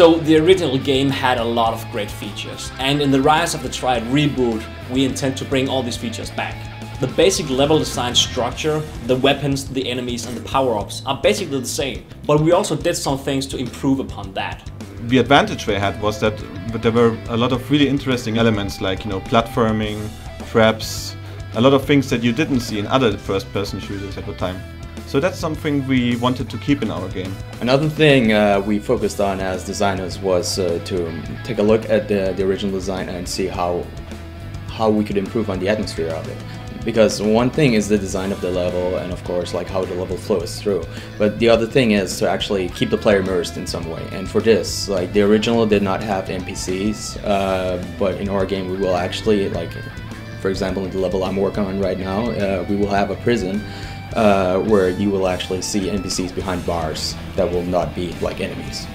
So the original game had a lot of great features, and in the Rise of the Triad reboot, we intend to bring all these features back. The basic level design structure, the weapons, the enemies and the power-ups are basically the same, but we also did some things to improve upon that. The advantage they had was that there were a lot of really interesting elements like, platforming, traps, a lot of things that you didn't see in other first-person shooters at the time. So that's something we wanted to keep in our game. Another thing we focused on as designers was to take a look at the original design and see how we could improve on the atmosphere of it. Because one thing is the design of the level and of course like how the level flows through. But the other thing is to actually keep the player immersed in some way. And for this, like the original did not have NPCs, but in our game we will actually, like for example in the level I'm working on right now, we will have a prison where you will actually see NPCs behind bars that will not be like enemies.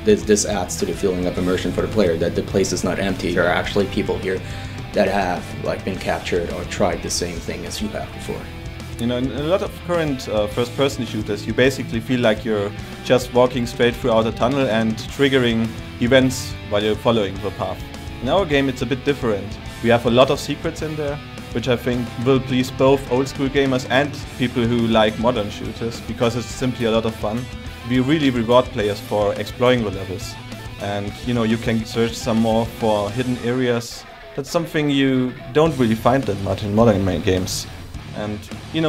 This adds to the feeling of immersion for the player, that the place is not empty. There are actually people here that have like been captured or tried the same thing as you have before. In a lot of current first-person shooters, you basically feel like you're just walking straight throughout a tunnel and triggering events while you're following the path. In our game it's a bit different. We have a lot of secrets in there, which I think will please both old-school gamers and people who like modern shooters, because it's simply a lot of fun. We really reward players for exploring the levels, and you can search some more for hidden areas. That's something you don't really find that much in modern games. And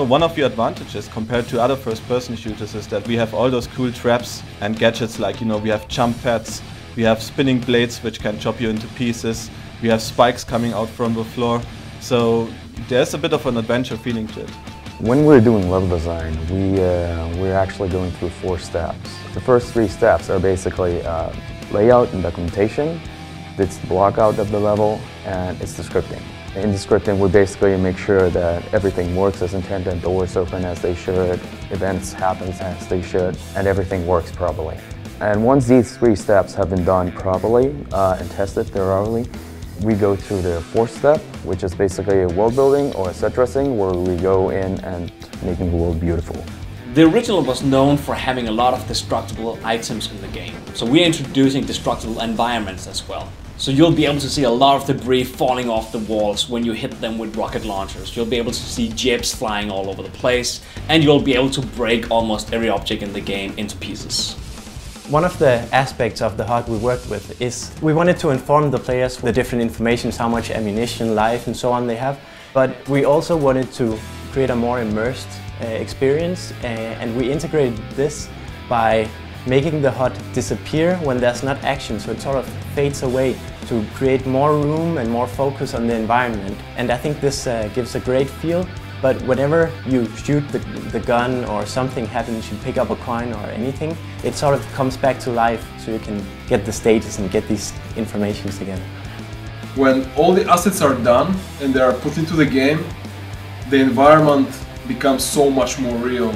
one of the advantages compared to other first-person shooters is that we have all those cool traps and gadgets like, we have jump pads, we have spinning blades which can chop you into pieces, we have spikes coming out from the floor. So there's a bit of an adventure feeling to it. When we're doing level design, we're actually going through 4 steps. The first 3 steps are basically layout and documentation. It's the block out of the level, and it's the scripting. In the scripting, we basically make sure that everything works as intended, doors open as they should, events happen as they should, and everything works properly. And once these 3 steps have been done properly and tested thoroughly, we go through the 4th step, which is basically a world building or a set dressing, where we go in and making the world beautiful. The original was known for having a lot of destructible items in the game, so we're introducing destructible environments as well. So you'll be able to see a lot of debris falling off the walls when you hit them with rocket launchers. You'll be able to see jibs flying all over the place, and you'll be able to break almost every object in the game into pieces. One of the aspects of the HUD we worked with is we wanted to inform the players the different information, how much ammunition, life and so on they have, but we also wanted to create a more immersed experience, and we integrated this by making the HUD disappear when there's not action, so it sort of fades away to create more room and more focus on the environment. And I think this gives a great feel, but whenever you shoot the gun or something happens, you pick up a coin or anything, it sort of comes back to life, so you can get the status and get these informations together. When all the assets are done and they are put into the game, the environment becomes so much more real.